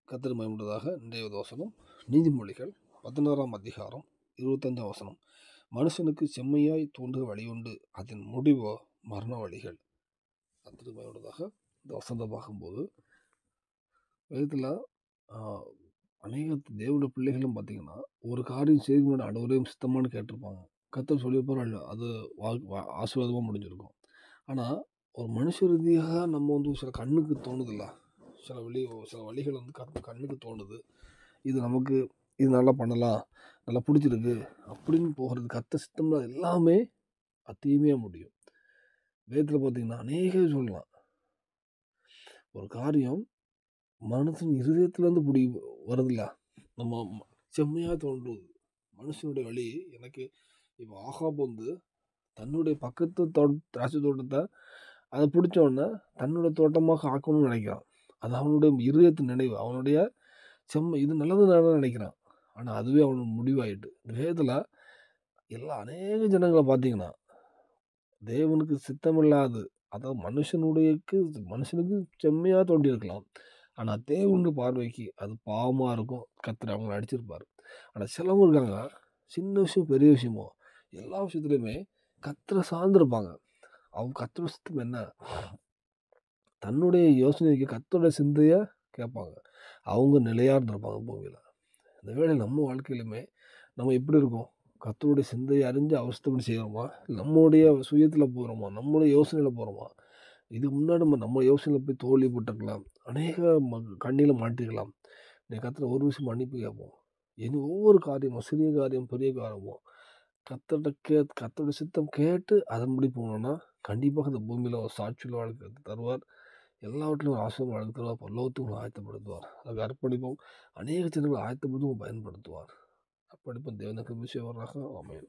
கர்த்தர் மகிமையுள்ளதாக. இன்றைய வசனம் நீதிமொழிகள் 16ஆம் அதிகாரம் 25ஆம் வசனம். மனுஷனுக்கு செம்மையாய் தோன்றுக வழியுண்டு, அதன் முடிவோ மரண வழிகள். கர்த்தர் மகிமையுள்ளதாக. இந்த வசனத்தை பார்க்கும்போது வேதத்தில் அநேக தேவனுடைய பிள்ளைகளும் பார்த்தீங்கன்னா ஒரு காரியம் செய்து அனைவரையும் சித்தமானு கேட்டிருப்பாங்க. கர்த்தர் சொல்லியிருப்பாரு, அது ஆசீர்வாதமாக முடிஞ்சிருக்கும். ஆனால் ஒரு மனுஷ ரீதியாக நம்ம சில கண்ணுக்கு தோணுதில்ல, சில வழிகள் கண்ணுக்கு தோணுது, இது நமக்கு இது நல்லா பண்ணலாம், நல்லா பிடிச்சிருக்கு அப்படின்னு போகிறது கர்த்தர் சித்தம்னா எல்லாமே தீமையாக முடியும். வேதத்தில் பார்த்தீங்கன்னா அநேக சொல்லலாம். ஒரு காரியம் மனுஷன் இருதயத்திலேருந்து வருதில்ல, நம்ம செம்மையாக தோன்றுவது மனுஷனுடைய வழி. எனக்கு இப்போ ஆகாப் தன்னுடைய பக்கத்து திராட்சை தோட்டத்தை அதை பிடிச்ச உடனே தன்னுடைய தோட்டமாக ஆக்கணும்னு நினைக்கிறான். அது அவனுடைய இருதயத்தின் நினைவு, அவனுடைய இது நல்லது நினைக்கிறான். ஆனால் அதுவே அவனுக்கு முடிவாயிட்டு. வேதத்தில் அநேக ஜனங்களை பார்த்தீங்கன்னா தேவனுக்கு சித்தமில்லாது, அதாவது மனுஷனுக்கு செம்மையாக தோண்டியிருக்கலாம், ஆனால் தேவனுடைய பார்வைக்கு அது பாவமாக இருக்கும். கர்த்தர் அவங்களை அடிச்சிருப்பார். ஆனால் சிலவங்க இருக்காங்க, சின்ன விஷயம் பெரிய விஷயமோ எல்லா விஷயத்துலையுமே கர்த்தரை சார்ந்திருப்பாங்க. அவங்க கர்த்தரோட சித்தம் என்ன, தன்னுடைய யோசனைக்கு கர்த்தருடைய சிந்தையை கேட்பாங்க. அவங்க நிலையாக இருந்திருப்பாங்க பூமியில். இந்த வேளை நம்ம வாழ்க்கையிலுமே நம்ம எப்படி இருக்கோம், கர்த்தருடைய சிந்தையை அறிஞ்சு அவஸ்தைப்படி செய்கிறோமா, நம்மளுடைய சுயத்தில் போகிறோமா, நம்மளுடைய யோசனையில் போகிறோமா? இதுக்கு முன்னாடி நம்ம யோசனையில் போய் தோல்விப்பட்டிருக்கலாம், அநேக கண்ணியில் மாட்டிருக்கலாம். நீ கர்த்தரை ஒரு விஷயம் மன்னிப்பு கேட்போம். இனி ஒவ்வொரு காரியமும், சிறிய காரியம் பெரிய காரியமும் கர்த்தருடைய சித்தம் கேட்டு அதன்படி போனோம்னா கண்டிப்பாக இந்த பூமியில் ஒரு சாட்சியுள்ள வாழ்க்கை தருவார். எல்லாவற்றிலும் ஒரு ஆசீர்வாதம் வாழ்க்கை தருவார். பரலோகத்துக்கு அர்ப்பணிப்போம். அதுக்கு அர்ப்பணிப்போம். அநேக ஜனங்களை ஆயத்தப்படுத்தும் பயன்படுத்துவார். அர்ப்பணிப்போம். தேவனுக்கு விஷயம் வர்றாங்க. ஆமென்.